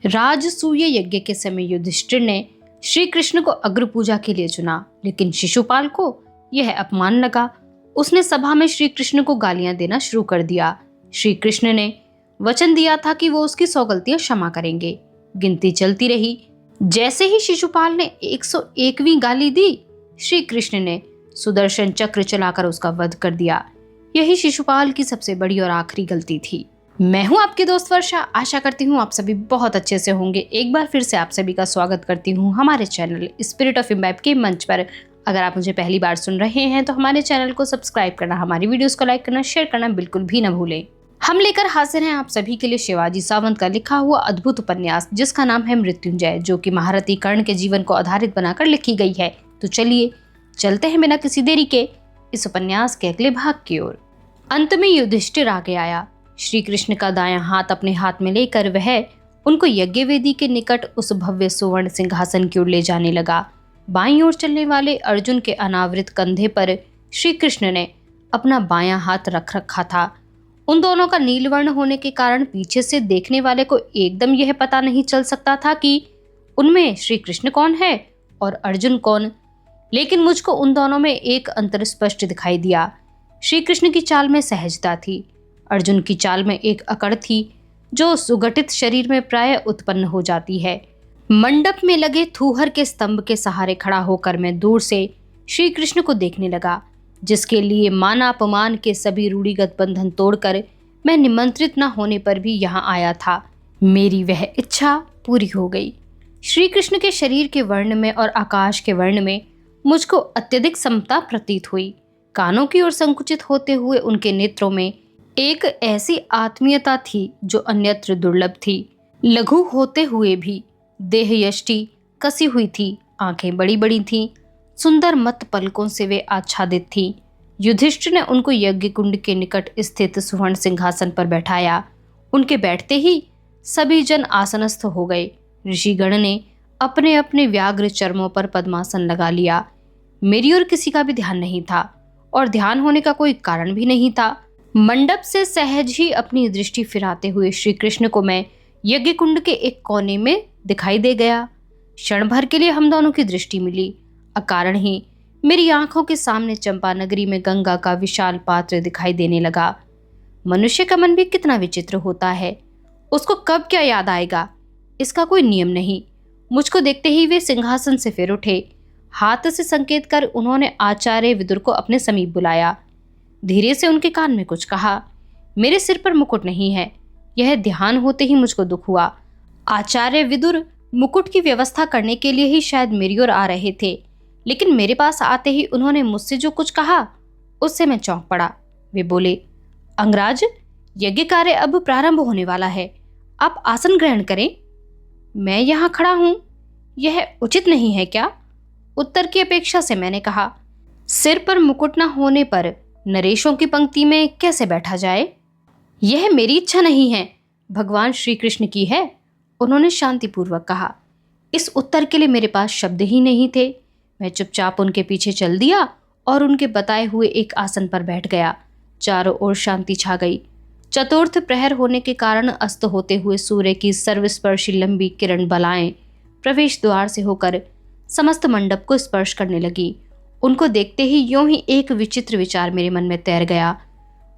राजसूय यज्ञ के समय युधिष्ठिर ने श्री कृष्ण को अग्र पूजा के लिए चुना, लेकिन शिशुपाल को यह अपमान लगा। उसने सभा में श्री कृष्ण को गालियां देना शुरू कर दिया। श्री कृष्ण ने वचन दिया था कि वो उसकी 100 गलतियां क्षमा करेंगे। गिनती चलती रही। जैसे ही शिशुपाल ने 101वीं गाली दी, श्री कृष्ण ने सुदर्शन चक्र चलाकर उसका वध कर दिया। यही शिशुपाल की सबसे बड़ी और आखिरी गलती थी। मैं हूं आपकी दोस्त वर्षा। आशा करती हूं आप सभी बहुत अच्छे से होंगे। एक बार फिर से आप सभी का स्वागत करती हूं हमारे चैनल स्पिरिट ऑफ इम्बाइब के मंच पर। अगर आप मुझे पहली बार सुन रहे हैं तो हमारे चैनल को सब्सक्राइब करना, हमारी वीडियोस को लाइक करना, शेयर करना बिल्कुल भी न भूलें। हम लेकर हाजिर हैं आप सभी के लिए शिवाजी सावंत का लिखा हुआ अद्भुत उपन्यास, जिसका नाम है मृत्युंजय, जो कि महारथी कर्ण के जीवन को आधारित बनाकर लिखी गई है। तो चलिए चलते हैं बिना किसी देरी के इस उपन्यास के अगले भाग की ओर। अंत में युधिष्ठिर आगे आया। श्री कृष्ण का दायां हाथ अपने हाथ में लेकर वह उनको यज्ञ वेदी के निकट उस भव्य सुवर्ण सिंहासन की ओर ले जाने लगा। बाईं ओर चलने वाले अर्जुन के अनावृत कंधे पर श्री कृष्ण ने अपना बायां हाथ रख रखा था। उन दोनों का नीलवर्ण होने के कारण पीछे से देखने वाले को एकदम यह पता नहीं चल सकता था कि उनमें श्री कृष्ण कौन है और अर्जुन कौन। लेकिन मुझको उन दोनों में एक अंतर स्पष्ट दिखाई दिया। श्री कृष्ण की चाल में सहजता थी, अर्जुन की चाल में एक अकड़ थी जो सुगठित शरीर में प्रायः उत्पन्न हो जाती है। मंडप में लगे थूहर के स्तंभ के सहारे खड़ा होकर मैं दूर से श्री कृष्ण को देखने लगा, जिसके लिए मानापमान के सभी रूढ़िगत बंधन तोड़कर मैं निमंत्रित न होने पर भी यहाँ आया था। मेरी वह इच्छा पूरी हो गई। श्री कृष्ण के शरीर के वर्ण में और आकाश के वर्ण में मुझको अत्यधिक समता प्रतीत हुई। कानों की ओर संकुचित होते हुए उनके नेत्रों में एक ऐसी आत्मीयता थी जो अन्यत्र दुर्लभ थी। लघु होते हुए भी देह यष्टि कसी हुई थी, आंखें बड़ी बड़ी थीं, सुंदर मत पलकों से वे आच्छादित थीं। युधिष्ठिर ने उनको यज्ञ कुंड के निकट स्थित सुवर्ण सिंहासन पर बैठाया। उनके बैठते ही सभी जन आसनस्थ हो गए। ऋषिगण ने अपने अपने व्याघ्र चर्मों पर पद्मासन लगा लिया। मेरी ओर किसी का भी ध्यान नहीं था और ध्यान होने का कोई कारण भी नहीं था। मंडप से सहज ही अपनी दृष्टि फिराते हुए श्री कृष्ण को मैं यज्ञ कुंड के एक कोने में दिखाई दे गया। क्षण भर के लिए हम दोनों की दृष्टि मिली। अकारण ही मेरी आंखों के सामने चंपा नगरी में गंगा का विशाल पात्र दिखाई देने लगा। मनुष्य का मन भी कितना विचित्र होता है, उसको कब क्या याद आएगा इसका कोई नियम नहीं। मुझको देखते ही वे सिंहासन से फिर उठे। हाथ से संकेत कर उन्होंने आचार्य विदुर को अपने समीप बुलाया। धीरे से उनके कान में कुछ कहा। मेरे सिर पर मुकुट नहीं है, यह ध्यान होते ही मुझको दुख हुआ। आचार्य विदुर मुकुट की व्यवस्था करने के लिए ही शायद मेरी ओर आ रहे थे, लेकिन मेरे पास आते ही उन्होंने मुझसे जो कुछ कहा उससे मैं चौंक पड़ा। वे बोले, अंगराज, यज्ञ कार्य अब प्रारंभ होने वाला है, आप आसन ग्रहण करें। मैं यहाँ खड़ा हूँ, यह उचित नहीं है क्या? उत्तर की अपेक्षा से मैंने कहा, सिर पर मुकुट न होने पर नरेशों की पंक्ति में कैसे बैठा जाए? यह मेरी इच्छा नहीं है, भगवान श्री कृष्ण की है, उन्होंने शांतिपूर्वक कहा। इस उत्तर के लिए मेरे पास शब्द ही नहीं थे। मैं चुपचाप उनके पीछे चल दिया और उनके बताए हुए एक आसन पर बैठ गया। चारों ओर शांति छा गई। चतुर्थ प्रहर होने के कारण अस्त होते हुए सूर्य की सर्वस्पर्शी लंबी किरण बलाएं प्रवेश द्वार से होकर समस्त मंडप को स्पर्श करने लगी। उनको देखते ही यूं ही एक विचित्र विचार मेरे मन में तैर गया।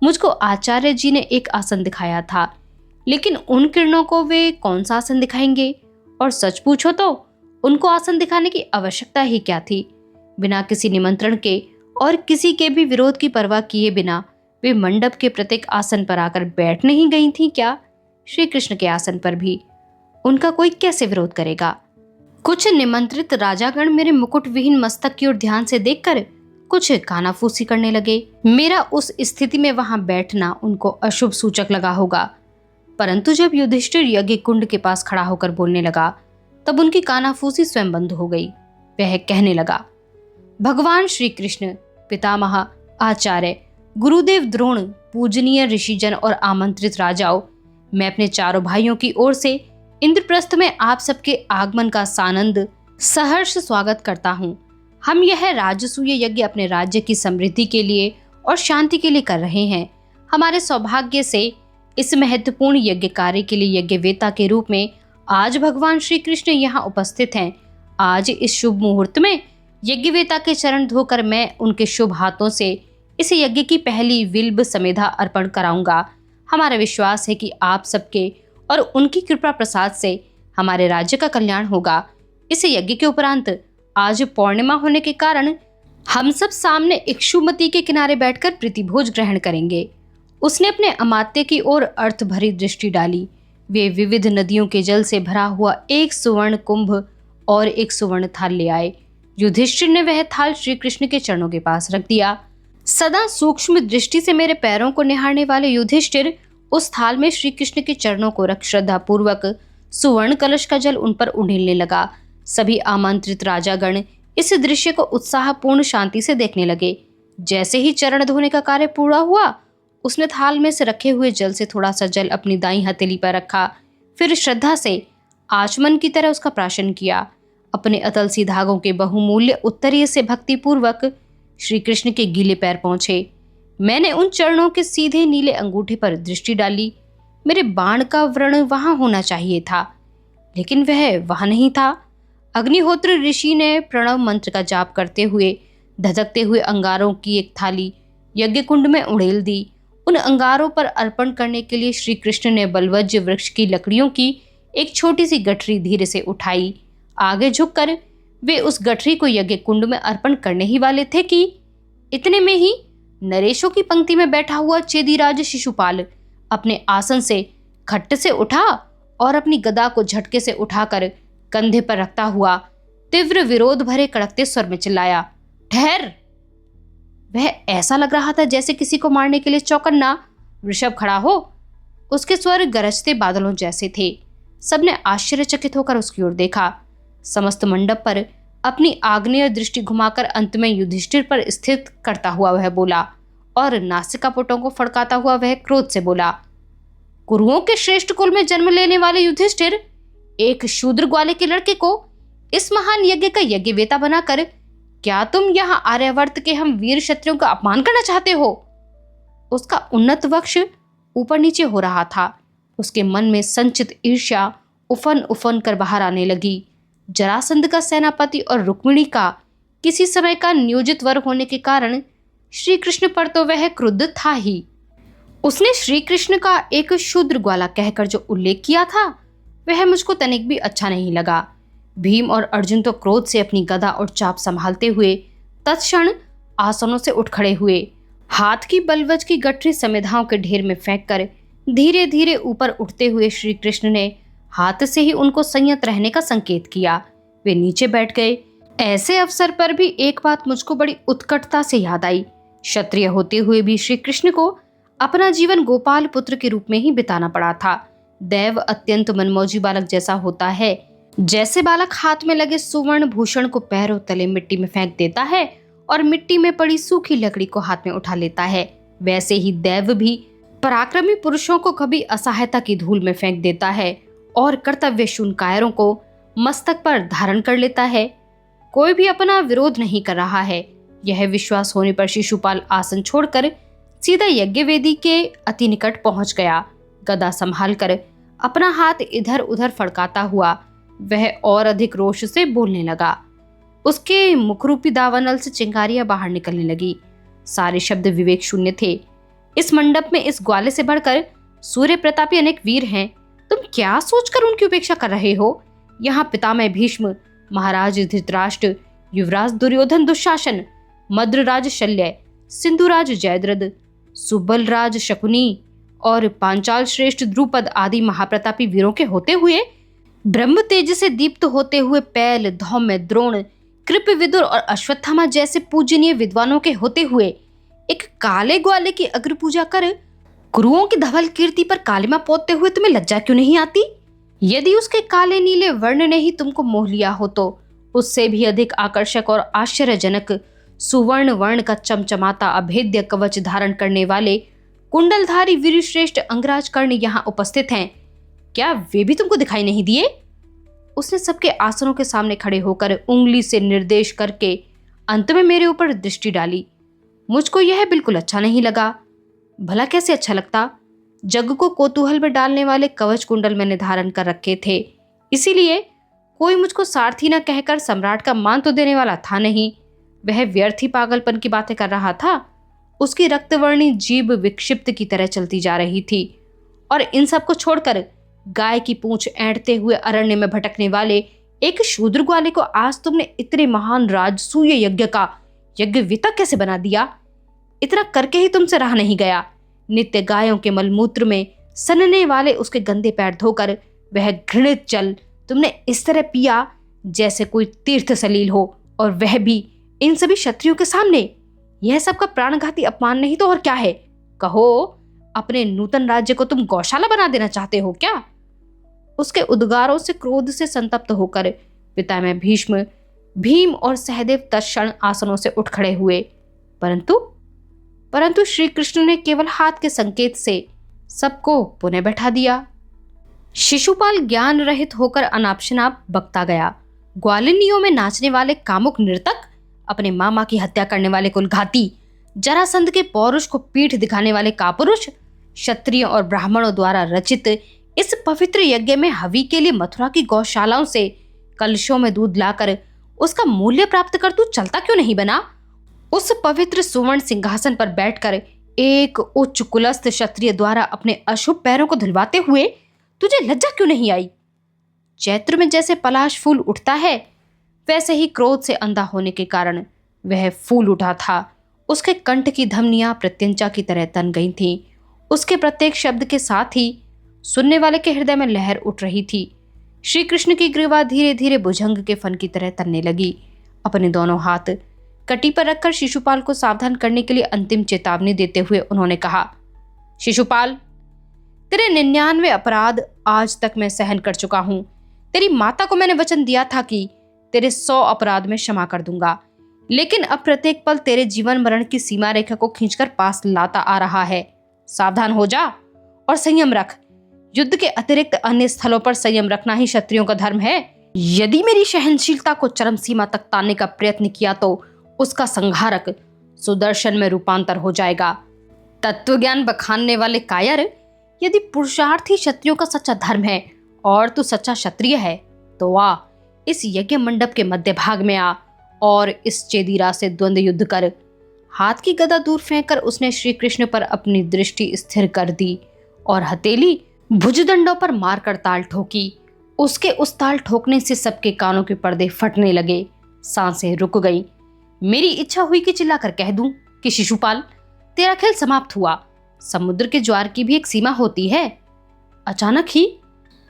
मुझको आचार्य जी ने एक आसन दिखाया था, लेकिन उन किरणों को वे कौन सा आसन दिखाएंगे? और सच पूछो तो उनको आसन दिखाने की आवश्यकता ही क्या थी? बिना किसी निमंत्रण के और किसी के भी विरोध की परवाह किए बिना वे मंडप के प्रत्येक आसन पर आकर बैठ नहीं गई थी क्या? श्री कृष्ण के आसन पर भी उनका कोई कैसे विरोध करेगा? कुछ निमंत्रित राजागण मेरे मुकुट विहीन मस्तक की ओर ध्यान से देखकर कुछ कानाफूसी करने लगे। मेरा उस स्थिति में वहां बैठना उनको अशुभ सूचक लगा होगा। परंतु जब युधिष्ठिर यज्ञ कुंड के पास खड़ा होकर बोलने लगा, तब उनकी कानाफूसी स्वयं बंद हो गई। वह कहने लगा, भगवान श्री कृष्ण, पितामह, आचार्य, गुरुदेव द्रोण, पूजनीय ऋषिजन और आमंत्रित राजाओं, मैं अपने चारों भाइयों की ओर से इंद्रप्रस्थ में आप सबके आगमन का सानंद सहर्ष स्वागत करता हूँ। हम यह राजसूय यज्ञ अपने राज्य की समृद्धि के लिए और शांति के लिए कर रहे हैं। हमारे सौभाग्य से इस महत्वपूर्ण यज्ञ कार्य के लिए यज्ञवेता के रूप में आज भगवान श्री कृष्ण यहाँ उपस्थित हैं। आज इस शुभ मुहूर्त में यज्ञवेता के चरण धोकर मैं उनके शुभ हाथों से इस यज्ञ की पहली विल्ब समेधा अर्पण कराऊंगा। हमारा विश्वास है कि आप सबके और उनकी कृपा प्रसाद से हमारे राज्य का कल्याण होगा। इस यज्ञ के उपरांत आज पूर्णिमा होने के कारण हम सब सामने इक्षुमती के किनारे बैठकर प्रीतिभोज ग्रहण करेंगे। उसने अपने अमात्य की ओर अर्थ भरी दृष्टि डाली। वे विविध नदियों के जल से भरा हुआ एक सुवर्ण कुंभ और एक सुवर्ण थाल ले आए। युधिष्ठिर ने वह थाल श्री कृष्ण के चरणों के पास रख दिया। सदा सूक्ष्म दृष्टि से मेरे पैरों को निहारने वाले युधिष्ठिर उस थाल में श्री कृष्ण के चरणों को रख श्रद्धा पूर्वक सुवर्ण कलश का जल उन पर उंडेलने लगा। सभी आमंत्रित राजागण इस दृश्य को उत्साहपूर्ण शांति से देखने लगे। जैसे ही चरण धोने का कार्य पूरा हुआ, उसने थाल में से रखे हुए जल से थोड़ा सा जल अपनी दाईं हथेली पर रखा। फिर श्रद्धा से आचमन की तरह उसका प्राशन किया। अपने अतल सी धागों के बहुमूल्य उत्तरीय से भक्तिपूर्वक श्री कृष्ण के गीले पैर पहुंचे। मैंने उन चरणों के सीधे नीले अंगूठे पर दृष्टि डाली। मेरे बाण का व्रण वहां होना चाहिए था, लेकिन वह वहां नहीं था। अग्निहोत्र ऋषि ने प्रणव मंत्र का जाप करते हुए धधकते हुए अंगारों की एक थाली यज्ञ कुंड में उड़ेल दी। उन अंगारों पर अर्पण करने के लिए श्री कृष्ण ने बलवज्र वृक्ष की लकड़ियों की एक छोटी सी गठरी धीरे से उठाई। आगे झुककर वे उस गठरी को यज्ञ कुंड में अर्पण करने ही वाले थे कि इतने में ही नरेशों की पंक्ति में बैठा हुआ चेदीराज शिशुपाल अपने आसन से खट्ट से उठा और अपनी गदा को झटके से उठाकर कंधे पर रखता हुआ तीव्र विरोध भरे कड़कते स्वर में चिल्लाया, ठहर! वह ऐसा लग रहा था जैसे किसी को मारने के लिए चौकन्ना वृषभ खड़ा हो। उसके स्वर गरजते बादलों जैसे थे। सबने आश्चर्यचकित होकर उसकी ओर देखा। समस्त मंडप पर अपनी आग्नेय दृष्टि घुमाकर अंत में युधिष्ठिर पर स्थित करता हुआ वह बोला, और नासिकापुटों को फड़काता हुआ वह क्रोध से बोला, कुरुओं के श्रेष्ठ कुल में जन्म लेने वाले युधिष्ठिर, एक शूद्र ग्वाले के लड़के को इस महान यज्ञ का यज्ञवेता बनाकर क्या तुम यहाँ आर्यावर्त के हम वीर क्षत्रियों का अपमान करना चाहते हो? उसका उन्नत वक्ष ऊपर नीचे हो रहा था। उसके मन में संचित ईर्ष्या उफन उफन कर बाहर आने लगी। जरासंध का सेनापति और रुक्मिणी का किसी समय का नियोजित वर होने के कारण श्री कृष्ण पर तो वह क्रुद्ध था ही। उसने श्री कृष्ण का एक शूद्र ग्वाला कहकर जो उल्लेख किया था, वह मुझको तनिक भी अच्छा नहीं लगा। भीम और अर्जुन तो क्रोध से अपनी गदा और चाप संभालते हुए तत्क्षण आसनों से उठ खड़े हुए। हाथ की बलवज की गठरी समेधाओं के ढेर में फेंककर धीरे धीरे ऊपर उठते हुए श्री कृष्ण ने हाथ से ही उनको संयत रहने का संकेत किया। वे नीचे बैठ गए। ऐसे अवसर पर भी एक बात मुझको बड़ी उत्कटता से याद आई। क्षत्रिय होते हुए भी श्री कृष्ण को अपना जीवन गोपाल पुत्र के रूप में ही बिताना पड़ा था। दैव अत्यंत मनमौजी बालक जैसा होता है। जैसे बालक हाथ में लगे सुवर्ण भूषण को पैरों तले मिट्टी में फेंक देता है और मिट्टी में पड़ी सूखी लकड़ी को हाथ में उठा लेता है, वैसे ही दैव भी पराक्रमी पुरुषों को कभी असहायता की धूल में फेंक देता है और कर्तव्य शून्य कायरों को मस्तक पर धारण कर लेता है। कोई भी अपना विरोध नहीं कर रहा है। यह विश्वास होने पर शिशुपाल आसन छोड़कर सीधा यज्ञ वेदी के अति निकट पहुंच गया। गदा संभाल कर अपना हाथ इधर उधर फड़काता हुआ वह और अधिक रोष से बोलने लगा। उसके मुखरूपी दावानल से चिंगारियां बाहर निकलने लगी। सारे शब्द विवेक शून्य थे। इस मंडप में इस ग्वाले से बढ़कर सूर्य प्रतापी अनेक वीर हैं। तुम क्या सोचकर उनकी उपेक्षा कर रहे हो? यहाँ पितामह भीष्म, महाराज धृतराष्ट्र, युवराज दुर्योधन दुशासन, मद्रराज शल्य, सिंधुराज जयद्रथ, सुबलराज शकुनी और पांचाल श्रेष्ठ द्रुपद आदि महाप्रतापी वीरों के होते हुए, ब्रह्म तेज से दीप्त होते हुए पैल, धौम्य, द्रोण, कृप, विदुर और अश्वत्थामा जैसे पूजनीय विद्वानों के होते हुए एक काले ग्वाले की अग्र पूजा कर कुरुओं की धवल कीर्ति पर कालिमा पोतते हुए तुम्हें लज्जा क्यों नहीं आती? यदि उसके काले नीले वर्ण ने ही तुमको मोह लिया हो तो उससे भी अधिक आकर्षक और आश्चर्यजनक सुवर्ण वर्ण का चमचमाता अभेद्य कवच धारण करने वाले कुंडलधारी वीरश्रेष्ठ अंगराज कर्ण यहाँ उपस्थित हैं। क्या वे भी तुमको दिखाई नहीं दिए? उसने सबके आसनों के सामने खड़े होकर उंगली से निर्देश करके अंत में मेरे ऊपर दृष्टि डाली। मुझको यह बिल्कुल अच्छा नहीं लगा। भला कैसे अच्छा लगता? जग को कौतूहल में डालने वाले कवच कुंडल मैंने धारण कर रखे थे। इसीलिए कोई मुझको सारथी न कहकर सम्राट का मान तो देने वाला था नहीं। वह व्यर्थ ही पागलपन की बातें कर रहा था। उसकी रक्तवर्णी जीभ विक्षिप्त की तरह चलती जा रही थी और इन सब को छोड़कर गाय की पूंछ ऐंठते हुए अरण्य में भटकने वाले एक शूद्र ग्वाले को आज तुमने इतने महान राजसूय यज्ञ का यज्ञविता कैसे बना दिया? इतना करके ही तुमसे रहा नहीं गया। नित्य गायों के मलमूत्र में सनने वाले उसके गंदे पैर धोकर वह घृणित जल तुमने इस तरह पिया जैसे कोई तीर्थ सलील हो, और वह भी इन सभी क्षत्रियों के सामने। यह सबका प्राणघाती अपमान नहीं तो और क्या है? कहो, अपने नूतन राज्य को तुम गौशाला बना देना चाहते हो क्या? उसके उद्गारों से क्रोध से संतप्त होकर पितामह भीष्म, भीम और सहदेव तत्क्षण आसनों से उठ खड़े हुए, परंतु श्री कृष्ण ने केवल हाथ के संकेत से सबको पुनः बैठा दिया। शिशुपाल ज्ञान रहित होकर अनाप शनाप बकता गया। ग्वालिनियों में नाचने वाले कामुक नर्तक, अपने मामा की हत्या करने वाले कुलघाती, जरासंध के पौरुष को पीठ दिखाने वाले कापुरुष, क्षत्रियों और ब्राह्मणों द्वारा रचित इस पवित्र यज्ञ में हवि के लिए मथुरा की गौशालाओं से कलशों में दूध लाकर उसका मूल्य प्राप्त कर तू चलता क्यों नहीं बना? उस पवित्र सुवर्ण सिंहासन पर बैठकर एक उच्च कुलस्थ क्षत्रिय द्वारा अपने अशुभ पैरों को धुलवाते हुए तुझे लज्जा क्यों नहीं आई? चैत्र में जैसे पलाश फूल उठता है, वैसे ही क्रोध से अंधा होने के कारण वह फूल उठा था। उसके कंठ की धमनियां प्रत्यंचा की तरह तन गई थीं। उसके प्रत्येक शब्द के साथ ही सुनने वाले के हृदय में लहर उठ रही थी। श्री कृष्ण की ग्रीवा धीरे धीरे भुजंग के फन की तरह तनने लगी। अपने दोनों हाथ कटी पर रखकर शिशुपाल को सावधान करने के लिए अंतिम चेतावनी देते हुए उन्होंने कहा, शिशुपाल, तेरे 99 अपराध आज तक मैं सहन कर चुका हूं। तेरी माता को मैंने वचन दिया था कि तेरे 100 अपराध में क्षमा कर दूंगा, लेकिन अब प्रत्येक पल तेरे जीवन मरण की सीमा रेखा को खींचकर पास लाता आ रहा है। सावधान हो जा और संयम रख। युद्ध के अतिरिक्त अन्य स्थलों पर संयम रखना ही क्षत्रियों का धर्म है। यदि मेरी सहनशीलता को चरम सीमा तक तानने का प्रयत्न किया तो उसका संहारक सुदर्शन में रूपांतर हो जाएगा। तत्वज्ञान बखानने वाले कायर, यदि पुरुषार्थ ही क्षत्रियों का सच्चा धर्म है और तू सच्चा क्षत्रिय है तो आ, इस यज्ञ मंडप के मध्य भाग में आ और इस चेदीरा से द्वंद्व युद्ध कर। हाथ की गदा दूर फेंककर उसने श्री कृष्ण पर अपनी दृष्टि स्थिर कर दी और हथेली भुजदंडों पर मारकर ताल ठोकी। उसके उस ताल ठोकने से सबके कानों के पर्दे फटने लगे, सांसें रुक गईं। मेरी इच्छा हुई कि चिल्लाकर कह दूं कि शिशुपाल, तेरा खेल समाप्त हुआ। समुद्र के ज्वार की भी एक सीमा होती है। अचानक ही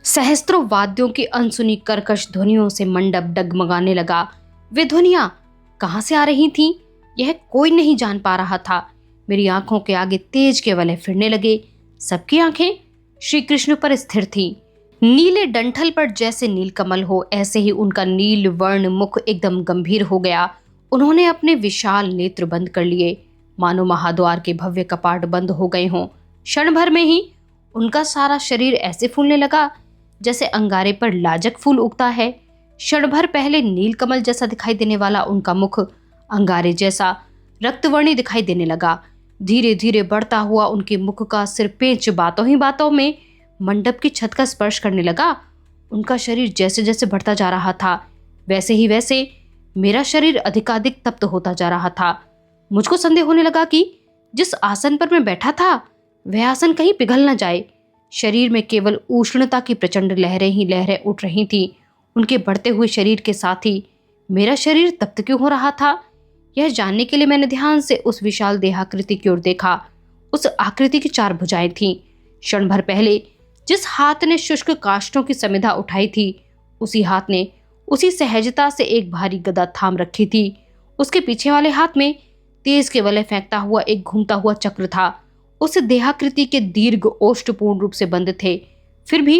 सहस्त्रों वाद्यों की अनसुनी कर्कश ध्वनियों से मंडप डगमगाने लगा। वे ध्वनियां कहां से आ रही थीं, यह कोई नहीं जान पा रहा था। मेरी आंखों के आगे तेज के वलय फिरने लगे। सबकी आंखें श्री कृष्ण पर स्थिर थीं। नीले डंठल पर जैसे नीलकमल हो, ऐसे ही उनका नील वर्ण मुख एकदम गंभीर हो गया। उन्होंने अपने विशाल नेत्र बंद कर लिए, मानो महाद्वार के भव्य कपाट बंद हो गए हों। क्षण भर में ही उनका सारा शरीर ऐसे फूलने लगा जैसे अंगारे पर लाजक फूल उगता है। क्षण भर पहले नीलकमल जैसा दिखाई देने वाला उनका मुख अंगारे जैसा रक्तवर्णी दिखाई देने लगा। धीरे धीरे बढ़ता हुआ उनके मुख का सिर पेंच बातों ही बातों में मंडप की छत का स्पर्श करने लगा। उनका शरीर जैसे जैसे बढ़ता जा रहा था, वैसे ही वैसे मेरा शरीर अधिकाधिक तप्त होता जा रहा था। मुझको संदेह होने लगा कि जिस आसन पर मैं बैठा था वह आसन कहीं पिघल न जाए। शरीर में केवल उष्णता की प्रचंड लहरें ही लहरें उठ रही थीं। उनके बढ़ते हुए शरीर के साथ ही मेरा शरीर तप्त क्यों हो रहा था, यह जानने के लिए मैंने ध्यान से उस विशाल देहाकृति की ओर देखा। उस आकृति की 4 भुजाएं थीं। क्षण भर पहले जिस हाथ ने शुष्क काष्ठों की समिधा उठाई थी, उसी हाथ ने उसी सहजता से एक भारी गदा थाम रखी थी। उसके पीछे वाले हाथ में तेज के वलय फेंकता हुआ एक घूमता हुआ चक्र था। उस देहाकृति के दीर्घ ओष्ठ पूर्ण रूप से बंद थे, फिर भी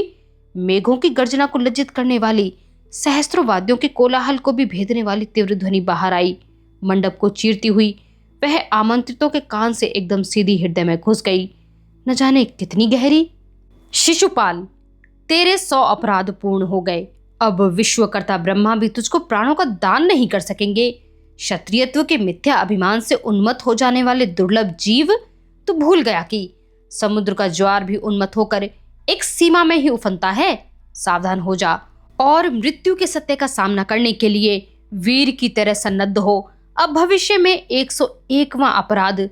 मेघों की गर्जना को लज्जित करने वाली, सहस्त्रों वाद्यों के कोलाहल को भी भेदने वाली तीव्र ध्वनि बाहर आई। मंडप को चीरती हुई वह आमंत्रितों के कान से एकदम सीधी हृदय में घुस गई, न जाने कितनी गहरी। शिशुपाल, तेरे 100 अपराध पूर्ण हो गए। अब विश्वकर्ता ब्रह्मा भी तुझको प्राणों का दान नहीं कर सकेंगे। क्षत्रियत्व के मिथ्या अभिमान से उन्मत्त हो जाने वाले दुर्लभ जीव, तू भूल गया कि समुद्र का ज्वार भी उन्मत्त होकर एक सीमा में ही उफनता है। सावधान हो जा और मृत्यु के सत्य का सामना करने के लिए वीर की तरह सन्नद्ध हो। अब भविष्य में 101वां अपराध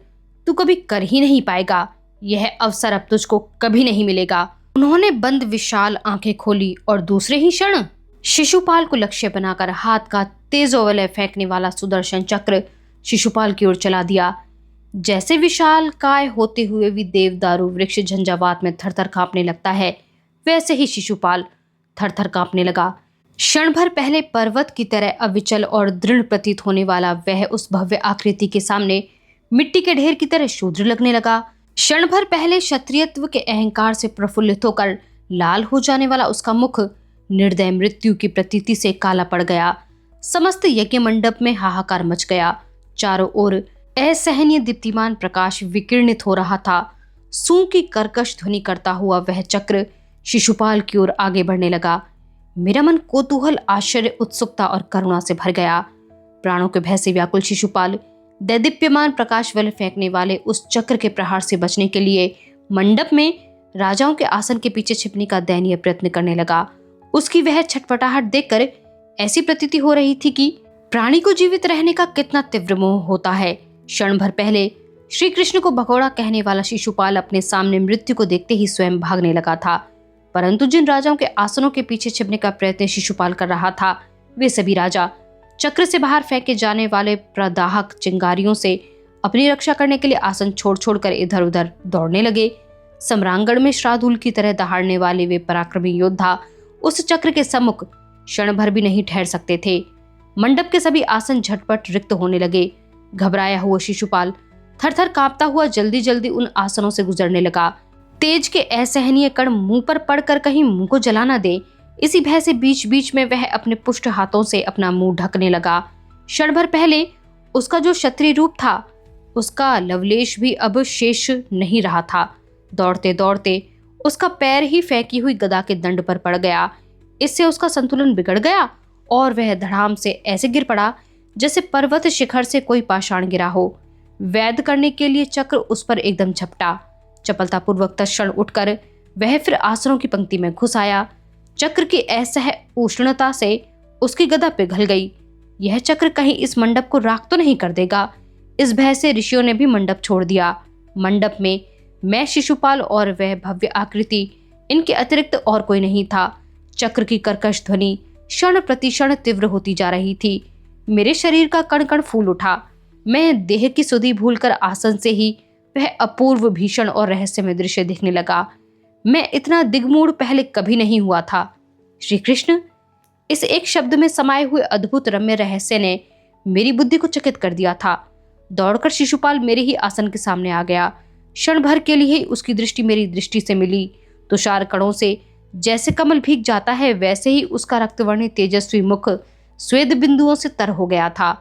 तू कभी कर ही नहीं पाएगा। यह अवसर अब तुझको कभी नहीं मिलेगा। उन्होंने बंद विशाल आंखें खोली और दूसरे ही क्षण शिशुपाल को लक्ष्य बनाकर हाथ का तेजोवलय फेंकने वाला सुदर्शन चक्र शिशुपाल की ओर चला दिया। जैसे विशाल काय होते हुए भी देवदारू वृक्ष झंझावात में थरथर कांपने लगता है, वैसे ही शिशुपाल थरथर कांपने लगा। क्षण भर पहले पर्वत की तरह अविचल और दृढ़ प्रतीत होने वाला वह उस भव्य आकृति के सामने मिट्टी के ढेर की तरह शूद्र लगने लगा। क्षण भर पहले क्षत्रियत्व के अहंकार से प्रफुल्लित होकर लाल हो जाने वाला उसका मुख निर्दय मृत्यु की प्रतीति से काला पड़ गया। समस्त यज्ञ मंडप में हाहाकार मच गया। चारों ओर असहनीय दीप्तिमान प्रकाश विकिरणित हो रहा था। सूं की कर्कश ध्वनि करता हुआ वह चक्र शिशुपाल की ओर आगे बढ़ने लगा। मेरा मन कौतूहल, आश्चर्य, उत्सुकता और करुणा से भर गया। प्राणों के भय से व्याकुल शिशुपाल दैदीप्यमान प्रकाश वल फेंकने वाले उस चक्र के प्रहार से बचने के लिए मंडप में राजाओं के आसन के पीछे छिपने का दयनीय प्रयत्न करने लगा। उसकी वह छटपटाहट देखकर ऐसी प्रतीति हो रही थी कि प्राणी को जीवित रहने का कितना तीव्र मोह होता है। क्षण भर पहले श्री कृष्ण को भगोड़ा कहने वाला शिशुपाल अपने सामने मृत्यु को देखते ही स्वयं भागने लगा था, परंतु जिन राजाओं के आसनों के पीछे छिपने का प्रयत्न शिशुपाल कर रहा था, वे सभी राजा चक्र से बाहर फेंके जाने वाले प्रदाहक चिंगारियों से अपनी रक्षा करने के लिए आसन छोड़ छोड़कर इधर उधर दौड़ने लगे। सम्रांगण में श्राद्धूल की तरह दहाड़ने वाले वे पराक्रमी योद्धा उस चक्र के सम्मुख क्षण भर भी नहीं ठहर सकते थे। मंडप के सभी आसन झटपट रिक्त होने लगे। घबराया हुआ शिशुपाल थरथर कांपता हुआ जल्दी जल्दी उन आसनों से गुजरने लगा। तेज के असहनीय कण मुंह पर पड़कर कहीं मुंह को जला न दे, इसी भय से बीच बीच में वह अपने पुष्ट हाथों से अपना मुंह ढकने लगा। क्षण भर पहले उसका जो क्षत्रिय रूप था, उसका लवलेश भी अब शेष नहीं रहा था। दौड़ते दौड़ते उसका पैर ही फेंकी हुई गदा के दंड पर पड़ गया। इससे उसका संतुलन बिगड़ गया और वह धड़ाम से ऐसे गिर पड़ा जैसे पर्वत शिखर से कोई पाषाण गिरा हो। वैध करने के लिए चक्र उस पर एकदम झपटा। चपलतापूर्वक तत्क्षण उठकर वह फिर आसनों की पंक्ति में घुस आया। चक्र की असह उष्णता से उसकी गदा पिघल गई। यह चक्र कहीं इस मंडप को राख तो नहीं कर देगा। इस भय से ऋषियों ने भी मंडप छोड़ दिया। मंडप में मैं, शिशुपाल और वह भव्य आकृति, इनके अतिरिक्त और कोई नहीं था। चक्र की कर्कश ध्वनि क्षण प्रतिक्षण तीव्र होती जा रही थी। मेरे शरीर का कण कण फूल उठा। मैं देह की सुधि भूलकर आसन से ही वह अपूर्व, भीषण और रहस्यमय दृश्य देखने लगा। मैं इतना दिग्मूढ़ पहले कभी नहीं हुआ था। श्री कृष्ण, इस एक शब्द में समाये हुए अद्भुत रम्य रहस्य ने मेरी बुद्धि को चकित कर दिया था। दौड़कर शिशुपाल मेरे ही आसन के सामने आ गया। क्षण भर के लिए ही उसकी दृष्टि मेरी दृष्टि से मिली। तुषार कणों से जैसे कमल भीग जाता है, वैसे ही उसका रक्तवर्णी तेजस्वी मुख स्वेद बिंदुओं से तर हो गया था।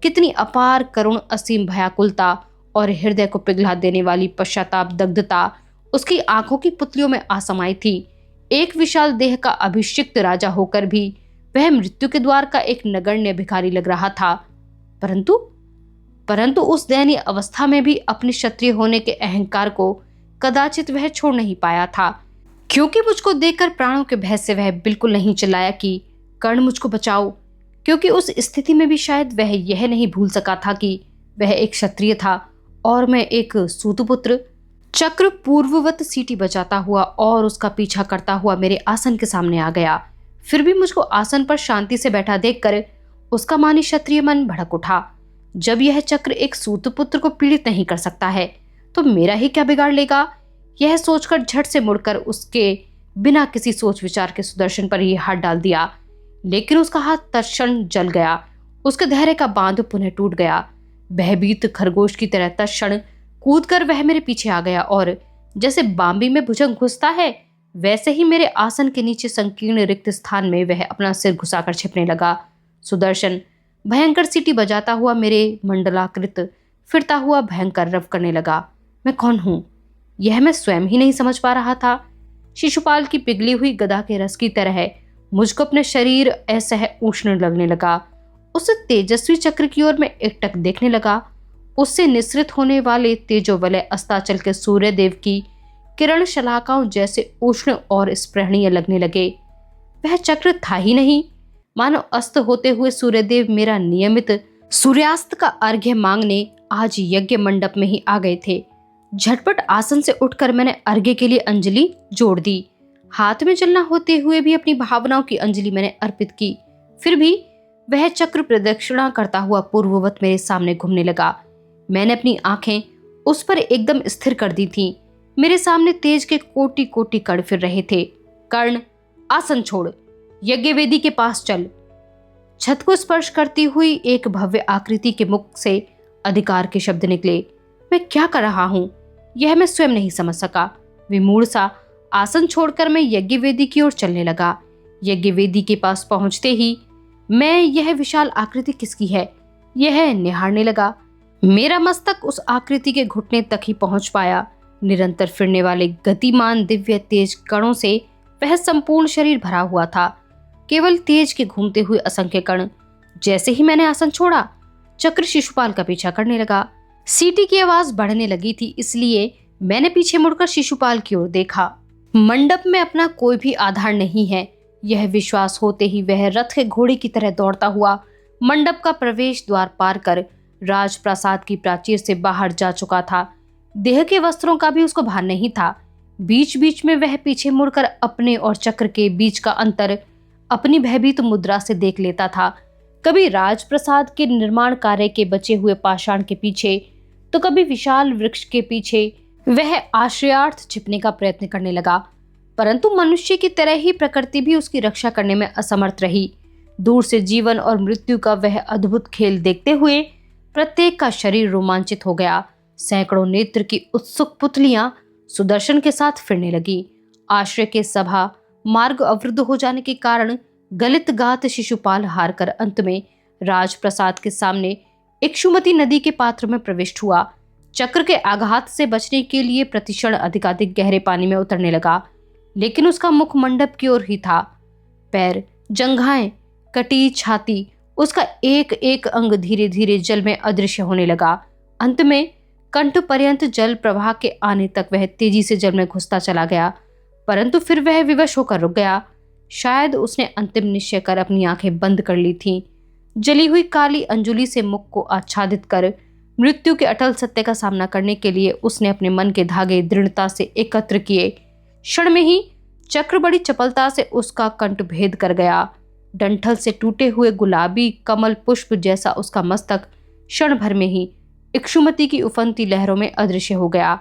कितनी अपार, करुण, असीम भयाकुलता और हृदय को पिघला देने वाली पश्चाताप दग्धता उसकी आंखों की पुतलियों में आसमाई थी। एक विशाल देह का अभिषिक्त राजा होकर भी वह मृत्यु के द्वार का एक नगण्य भिखारी लग रहा था। परंतु उस दयनीय अवस्था में भी अपने क्षत्रिय होने के अहंकार को कदाचित वह छोड़ नहीं पाया था, क्योंकि मुझको देखकर प्राणों के भय से वह बिल्कुल नहीं चिल्लाया कि कर्ण, मुझको बचाओ, क्योंकि उस स्थिति में भी शायद वह यह नहीं भूल सका था कि वह एक क्षत्रिय था और मैं एक सूतपुत्र। चक्र पूर्ववत सीटी बजाता हुआ और उसका पीछा करता हुआ मेरे आसन के सामने आ गया। फिर भी मुझको आसन पर शांति से बैठा देखकर उसका मानी क्षत्रिय मन भड़क उठा। जब यह चक्र एक सूतपुत्र को पीड़ित नहीं कर सकता है, तो मेरा ही क्या बिगाड़ लेगा? यह सोचकर झट से मुड़कर उसके बिना किसी सोच विचार के सुदर्शन पर ही हाथ डाल दिया, लेकिन उसका हाथ तत्क्षण जल गया। उसके धैर्य का बांध पुनः टूट गया। भयभीत खरगोश की तरह तत्क्षण कूदकर वह मेरे पीछे आ गया और जैसे बांबी में भुजंग घुसता है, वैसे ही मेरे आसन के नीचे संकीर्ण रिक्त स्थान में वह अपना सिर घुसाकर छिपने लगा। सुदर्शन भयंकर सीटी बजाता हुआ मेरे मंडलाकृत फिरता हुआ भयंकर रव करने लगा। मैं कौन हूं, यह मैं स्वयं ही नहीं समझ पा रहा था। शिशुपाल की पिघली हुई गदा के रस की तरह मुझको अपने शरीर असह उष्ण लगने लगा। उस तेजस्वी चक्र की ओर मैं एकटक देखने लगा। उससे निसृत होने वाले तेजोवलय अस्ताचल के सूर्यदेव की किरण शलाकाओं जैसे उष्ण और स्पृहणीय लगने लगे। वह चक्र था ही नहीं। मानो अस्त होते हुए सूर्यदेव मेरा नियमित सूर्यास्त का अर्घ्य मांगने आज यज्ञ मंडप में ही आ गए थे। झटपट आसन से उठकर मैंने अर्घ्य के लिए अंजलि जोड़ दी। हाथ में चलना होते हुए भी अपनी भावनाओं की अंजलि मैंने अर्पित की। फिर भी वह चक्र प्रदक्षिणा करता हुआ पूर्ववत मेरे सामने घूमने लगा। मैंने अपनी आंखें उस पर एकदम स्थिर कर दी थीं। मेरे सामने तेज के कोटि कोटि कण फिर रहे थे। कर्ण, आसन छोड़, यज्ञ वेदी के पास चल। छत को स्पर्श करती हुई एक भव्य आकृति के मुख से अधिकार के शब्द निकले। मैं क्या कर रहा हूं यह मैं स्वयं नहीं समझ सका। विमूढ़ सा आसन छोड़कर मैं यज्ञ वेदी की ओर चलने लगा। यज्ञ वेदी के पास पहुंचते ही मैं यह विशाल आकृति किसकी है यह निहारने लगा। मेरा मस्तक उस आकृति के घुटने तक ही पहुंच पाया। निरंतर फिरने वाले गतिमान दिव्य तेज कणों से वह संपूर्ण शरीर भरा हुआ था। केवल तेज के घूमते हुए असंख्य कण। जैसे ही मैंने आसन छोड़ा, चक्र शिशुपाल का पीछा करने लगा। सीटी की आवाज बढ़ने लगी थी, इसलिए मैंने पीछे मुड़कर शिशुपाल की ओर देखा। मंडप में अपना कोई भी आधार नहीं है, यह विश्वास होते ही वह रथ के घोड़े की तरह दौड़ता हुआ मंडप का प्रवेश द्वार पार कर राजप्रासाद की प्राचीर से बाहर जा चुका था। देह के वस्त्रों का भी उसको भान नहीं था। बीच बीच में वह पीछे मुड़कर अपने और चक्र के बीच का अंतर अपनी भयभीत मुद्रा से देख लेता था। कभी राजप्रसाद के निर्माण कार्य के बचे हुए पाषाण के पीछे, तो कभी विशाल वृक्ष के पीछे वह आश्रयार्थ छिपने का प्रयत्न करने लगा। परंतु मनुष्य की तरह ही प्रकृति भी उसकी रक्षा करने में असमर्थ रही। दूर से जीवन और मृत्यु का वह अद्भुत खेल देखते हुए प्रत्येक का शरीर रोमांचित हो गया। सैकड़ों नेत्र की उत्सुक पुतलियां सुदर्शन के साथ फिरने लगी। आश्रय के सभा मार्ग अवरुद्ध हो जाने के कारण गलित गात शिशुपाल हारकर अंत में राजप्रसाद के सामने इक्षुमती नदी के पात्र में प्रविष्ट हुआ। चक्र के आघात से बचने के लिए प्रतिक्षण अधिकाधिक गहरे पानी में उतरने लगा, लेकिन उसका मुख मंडप की ओर ही था। पैर, जंघाएं, कटी, छाती, उसका एक एक अंग धीरे धीरे जल में अदृश्य होने लगा। अंत में कंठ पर्यंत जल प्रवाह के आने तक वह तेजी से जल में घुसता चला गया, परंतु फिर वह विवश होकर रुक गया। शायद उसने अंतिम निश्चय कर अपनी आंखें बंद कर ली थीं। जली हुई काली अंजुलि से मुख को आच्छादित कर मृत्यु के अटल सत्य का सामना करने के लिए उसने अपने मन के धागे दृढ़ता से एकत्र किए। क्षण में ही चक्र बड़ी चपलता से उसका कंठ भेद कर गया। डंठल से टूटे हुए गुलाबी कमल पुष्प जैसा उसका मस्तक क्षण भर में ही इक्षुमती की उफनती लहरों में अदृश्य हो गया।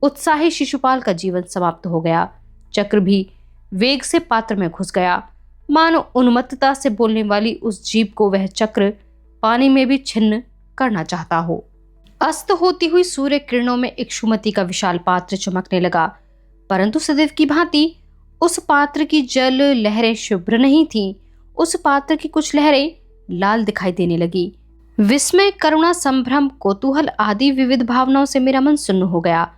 उत्साही शिशुपाल का जीवन समाप्त हो गया। चक्र भी वेग से पात्र में घुस गया। मानो उन्मत्तता से बोलने वाली उस जीभ को वह चक्र पानी में भी छिन्न करना चाहता हो। अस्त होती हुई सूर्य किरणों में इक्षुमती का विशाल पात्र चमकने लगा, परंतु सदैव की भांति उस पात्र की जल लहरें शुभ्र नहीं थीं। उस पात्र की कुछ लहरें लाल दिखाई देने लगी। विस्मय, करुणा, संभ्रम, कौतूहल आदि विविध भावनाओं से मेरा मन सुन्न हो गया।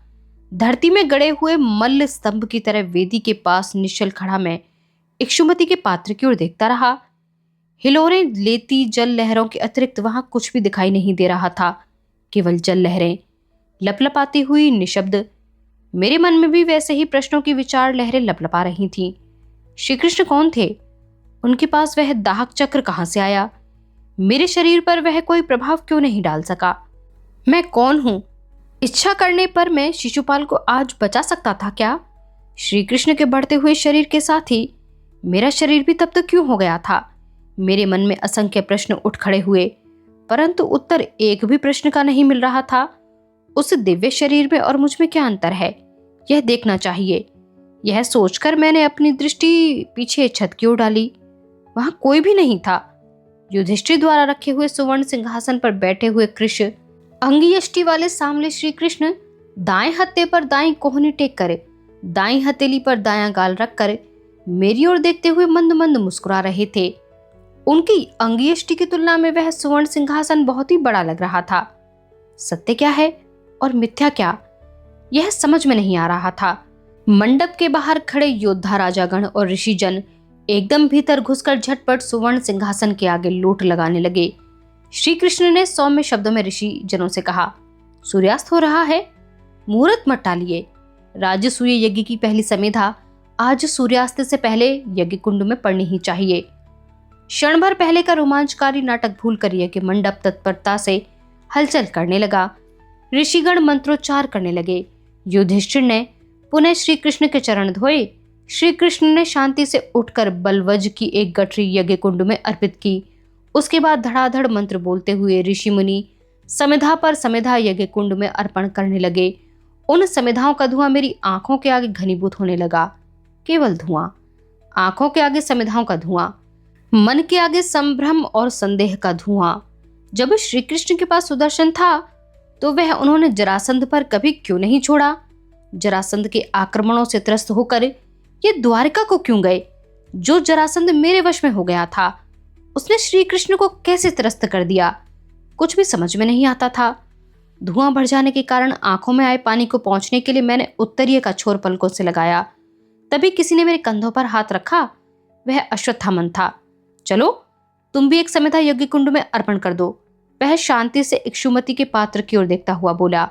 धरती में गड़े हुए मल्ल स्तंभ की तरह वेदी के पास निश्चल खड़ा मैं इक्षुमती के पात्र की ओर देखता रहा। हिलोरें लेती जल लहरों के अतिरिक्त वहां कुछ भी दिखाई नहीं दे रहा था, केवल जल लहरें लपलपाती हुई निशब्द। मेरे मन में भी वैसे ही प्रश्नों की विचार लहरें लपलपा रही थीं। श्री कृष्ण कौन थे? उनके पास वह दाहक चक्र कहां से आया? मेरे शरीर पर वह कोई प्रभाव क्यों नहीं डाल सका? मैं कौन हूं? इच्छा करने पर मैं शिशुपाल को आज बचा सकता था क्या? श्री कृष्ण के बढ़ते हुए शरीर के साथ ही मेरा शरीर भी तब तक क्यों हो गया था? मेरे मन में असंख्य प्रश्न उठ खड़े हुए, परंतु उत्तर एक भी प्रश्न का नहीं मिल रहा था। उस दिव्य शरीर में और मुझ में क्या अंतर है, यह देखना चाहिए। यह सोचकर मैंने अपनी दृष्टि पीछे छत की ओर डाली। वहां कोई भी नहीं था। युधिष्ठिर द्वारा रखे हुए सुवर्ण सिंहासन पर बैठे हुए कृष्ण, अंगियष्टि वाले सांवले श्री कृष्ण दाएं हत्थे पर दाएं कोहनी टेक कर, दाएं हथेली पर दायां गाल रखकर मेरी ओर देखते हुए मंद मंद मुस्कुरा रहे थे। उनकी अंगियष्टि की तुलना में वह सुवर्ण सिंहासन बहुत ही बड़ा लग रहा था। सत्य क्या है और मिथ्या क्या, यह समझ में नहीं आ रहा था। मंडप के बाहर खड़े योद्धा, राजागण और ऋषिजन एकदम भीतर घुसकर झटपट सुवर्ण सिंहासन के आगे लोट लगाने लगे। श्री कृष्ण ने सौम्य शब्दों में ऋषि जनों से कहा, सूर्यास्त हो रहा है, मुहूर्त मत टालिए। राजसूय यज्ञ की पहली समिधा आज सूर्यास्त से पहले यज्ञ कुंड में पड़नी ही चाहिए। क्षण भर पहले का रोमांचकारी नाटक भूलकर यज्ञ मंडप तत्परता से हलचल करने लगा। ऋषिगण मंत्रोच्चार करने लगे। युधिष्ठिर ने पुनः श्री कृष्ण के चरण धोए। श्री कृष्ण ने शांति से उठकर बलवज की एक गठरी यज्ञ कुंड में अर्पित की। उसके बाद धड़ाधड़ मंत्र बोलते हुए ऋषि मुनि समिधा पर समिधा यज्ञ कुंड में अर्पण करने लगे। उन समिधाओं का धुआं मेरी आंखों के आगे घनीभूत होने लगा। केवल धुआं, आंखों के आगे समिधाओं का धुआं, मन के आगे संभ्रम और संदेह का धुआं। जब श्री कृष्ण के पास सुदर्शन था तो वह उन्होंने जरासंध पर कभी क्यों नहीं छोड़ा? जरासंध के आक्रमणों से त्रस्त होकर ये द्वारिका को क्यों गए? जो जरासंध मेरे वश में हो गया था उसने श्री कृष्ण को कैसे त्रस्त कर दिया? कुछ भी समझ में नहीं आता था। धुआं बढ़ जाने के कारण आंखों में आए पानी को पहुंचने के लिए मैंने उत्तरीय का छोर पलकों से लगाया। तभी किसी ने मेरे कंधों पर हाथ रखा। वह अश्वत्थामन था। चलो तुम भी एक समिधा यज्ञ कुंड में अर्पण कर दो। वह शांति से इक्षुमति के पात्र की ओर देखता हुआ बोला।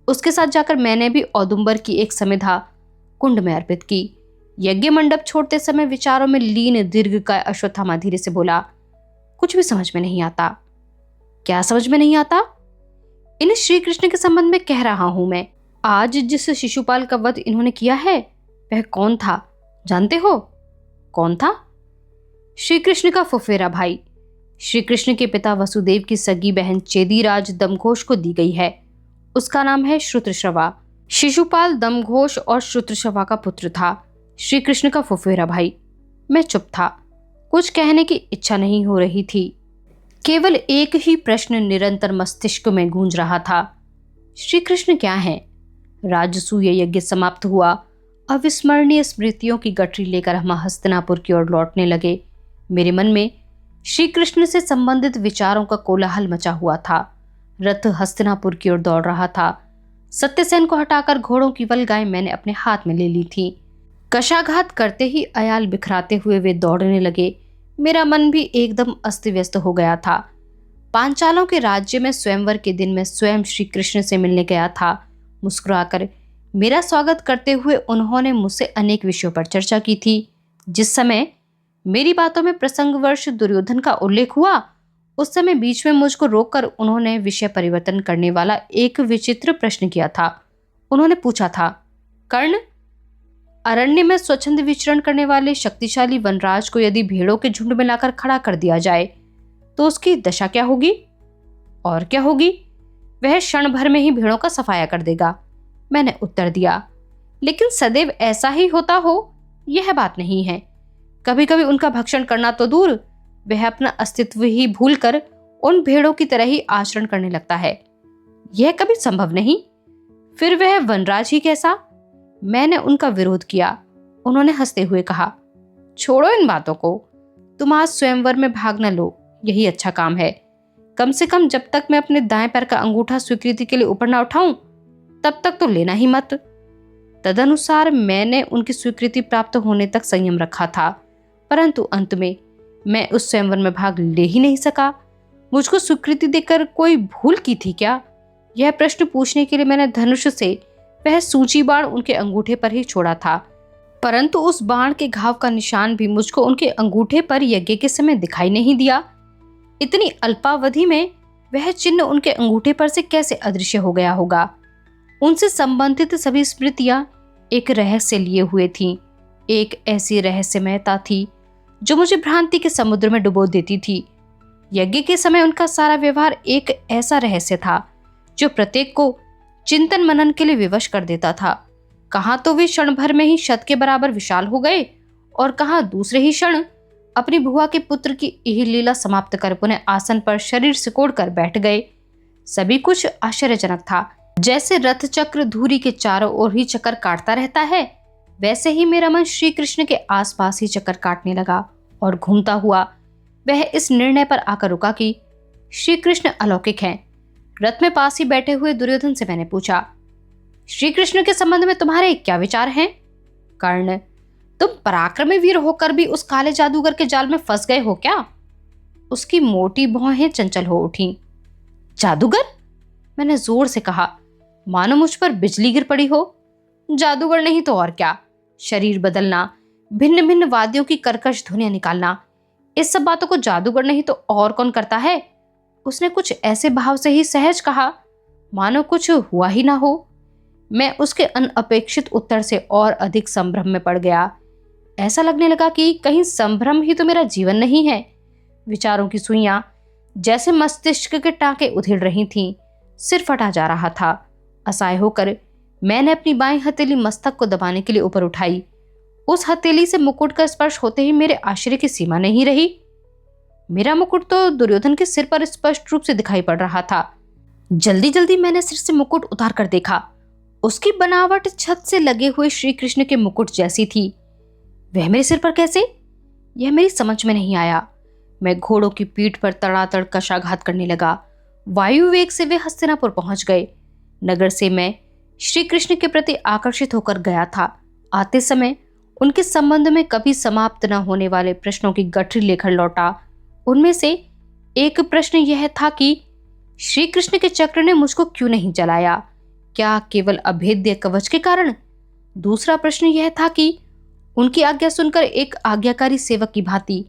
उसके साथ जाकर मैंने भी औदुंबर की एक समिधा कुंड में अर्पित की। यज्ञ मंडप छोड़ते समय विचारों में लीन दीर्घकाय अश्वत्थामा धीरे से बोला, कुछ भी समझ में नहीं आता। क्या समझ में नहीं आता? इन श्री कृष्ण के संबंध में कह रहा हूं मैं। आज जिस शिशुपाल का वध इन्होंने किया है वह कौन था जानते हो? कौन था? श्री कृष्ण का फुफेरा भाई, श्री कृष्ण के पिता वसुदेव की सगी बहन चेदीराज दमघोष को दी गई है। उसका नाम है श्रुतश्रवा। शिशुपाल दमघोष और श्रुतश्रवा का पुत्र था, श्री कृष्ण का फुफेरा भाई। मैं चुप था। कुछ कहने की इच्छा नहीं हो रही थी। केवल एक ही प्रश्न निरंतर मस्तिष्क में गूंज रहा था, श्री कृष्ण क्या हैं? राजसूय यज्ञ समाप्त हुआ। अविस्मरणीय स्मृतियों की गठरी लेकर हम हस्तिनापुर की ओर लौटने लगे। मेरे मन में श्री कृष्ण से संबंधित विचारों का कोलाहल मचा हुआ था। रथ हस्तिनापुर की ओर दौड़ रहा था। सत्यसेन को हटाकर घोड़ों की वल्गाएं मैंने अपने हाथ में ले ली थी। कशाघात करते ही अयाल बिखराते हुए वे दौड़ने लगे। मेरा मन भी एकदम अस्त व्यस्त हो गया था। पांचालों के राज्य में स्वयंवर के दिन मैं स्वयं श्री कृष्ण से मिलने गया था। मुस्कुराकर मेरा स्वागत करते हुए उन्होंने मुझसे अनेक विषयों पर चर्चा की थी। जिस समय मेरी बातों में प्रसंगवश दुर्योधन का उल्लेख हुआ उस समय बीच में मुझको रोककर उन्होंने विषय परिवर्तन करने वाला एक विचित्र प्रश्न किया था। उन्होंने पूछा था, कर्ण, अरण्य में स्वच्छंद विचरण करने वाले शक्तिशाली वनराज को यदि भेड़ों के झुंड में लाकर खड़ा कर दिया जाए तो उसकी दशा क्या होगी? और क्या होगी? वह क्षण भर में ही भेड़ों का सफाया कर देगा। मैंने उत्तर दिया, लेकिन सदैव ऐसा ही होता हो यह बात नहीं है। कभी कभी उनका भक्षण करना तो दूर, वह अपना अस्तित्व ही भूलकर उन भेड़ों की तरह ही आचरण करने लगता है। यह कभी संभव नहीं। फिर वह वनराज ही कैसा? मैंने उनका विरोध किया। उन्होंने हंसते हुए कहा, छोड़ो इन बातों को, तुम आज स्वयंवर में भाग न लो, यही अच्छा काम है। कम से कम जब तक मैं अपने दाएं पैर का अंगूठा स्वीकृति के लिए ऊपर ना उठाऊं तब तक तो लेना ही मत। तदनुसार मैंने उनकी स्वीकृति प्राप्त होने तक संयम रखा था, परंतु अंत में मैं उस स्वयंवर में भाग ले ही नहीं सका। मुझको स्वीकृति देकर कोई भूल की थी क्या? यह प्रश्न पूछने के लिए मैंने धनुष से वह सूची बाण उनके अंगूठे पर ही छोड़ा था, परंतु उस बाण के घाव का निशान भी मुझको उनके अंगूठे पर यज्ञ के समय दिखाई नहीं दिया। इतनी अल्पावधि में वह चिन्ह उनके अंगूठे पर से कैसे अदृश्य हो गया होगा? उनसे संबंधित सभी स्मृतियां एक रहस्य लिए हुए थीं। एक ऐसी रहस्यमयता थी जो मुझे भ्रांति के समुद्र में डुबो देती थी। यज्ञ के समय उनका सारा व्यवहार एक ऐसा रहस्य था जो प्रत्येक को चिंतन मनन के लिए विवश कर देता था। कहाँ तो वे क्षण भर में ही शत के बराबर विशाल हो गए और कहाँ दूसरे ही क्षण अपनी बुआ के पुत्र की यही लीला समाप्त कर पुनः आसन पर शरीर सिकोड़ कर बैठ गए। सभी कुछ आश्चर्यजनक था। जैसे रथ चक्र धुरी के चारों ओर ही चक्कर काटता रहता है, वैसे ही मेरा मन श्री कृष्ण के आसपास ही चक्कर काटने लगा और घूमता हुआ वह इस निर्णय पर आकर रुका कि श्री कृष्ण अलौकिक हैं। रथ में पास ही बैठे हुए दुर्योधन से मैंने पूछा, श्री कृष्ण के संबंध में तुम्हारे क्या विचार हैं? कर्ण, तुम पराक्रमी वीर होकर भी उस काले जादूगर के जाल में फंस गए हो क्या? उसकी मोटी भौहें चंचल हो उठी। जादूगर? मैंने जोर से कहा, मानो मुझ पर बिजली गिर पड़ी हो। जादूगर नहीं तो और क्या, शरीर बदलना, भिन्न भिन्न वाद्यों की कर्कश ध्वनियां निकालना, इस सब बातों को जादूगर नहीं तो और कौन करता है? उसने कुछ ऐसे भाव से ही सहज कहा मानो कुछ हुआ ही ना हो। मैं उसके अनअपेक्षित उत्तर से और अधिक संभ्रम में पड़ गया। ऐसा लगने लगा कि कहीं संभ्रम ही तो मेरा जीवन नहीं है। विचारों की सुइयां जैसे मस्तिष्क के टांके उधेड़ रही थीं, सिर फटा जा रहा था। असहाय होकर मैंने अपनी बाईं हथेली मस्तक को दबाने के लिए ऊपर उठाई। उस हथेली से मुकुट का स्पर्श होते ही मेरे आश्चर्य की सीमा नहीं रही। मेरा मुकुट तो दुर्योधन के सिर पर स्पष्ट रूप से दिखाई पड़ रहा था। जल्दी जल्दी मैंने सिर से मुकुट उतार कर देखा। उसकी बनावट छत से लगे हुए श्री कृष्ण के मुकुट जैसी थी। वह मेरे सिर पर कैसे? यह मेरी समझ में नहीं आया। मैं घोड़ों की पीठ पर तड़ातड़ कशाघात करने लगा। वायु वेग से वे हस्तिनापुर पहुंच गए। नगर से मैं श्री कृष्ण के प्रति आकर्षित होकर गया था। आते समय उनके संबंध में कभी समाप्त न होने वाले प्रश्नों की गठरी लेकर लौटा। उनमें से एक प्रश्न यह था कि श्री कृष्ण के चक्र ने मुझको क्यों नहीं जलाया? क्या केवल अभेद्य कवच के कारण? दूसरा प्रश्न यह था कि उनकी आज्ञा सुनकर एक आज्ञाकारी सेवक की भांति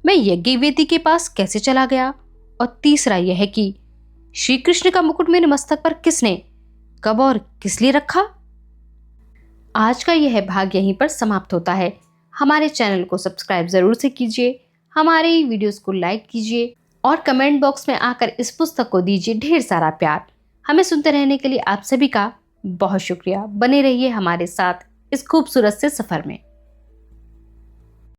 मैं यज्ञ वेदी के पास कैसे चला गया? और तीसरा यह कि श्री कृष्ण का मुकुट मेरे मस्तक पर किसने, कब और किस लिए रखा? आज का यह भाग यहीं पर समाप्त होता है। हमारे चैनल को सब्सक्राइब जरूर से कीजिए, हमारे वीडियोस को लाइक कीजिए और कमेंट बॉक्स में आकर इस पुस्तक को दीजिए ढेर सारा प्यार। हमें सुनते रहने के लिए आप सभी का बहुत शुक्रिया। बने रहिए हमारे साथ इस खूबसूरत से सफर में।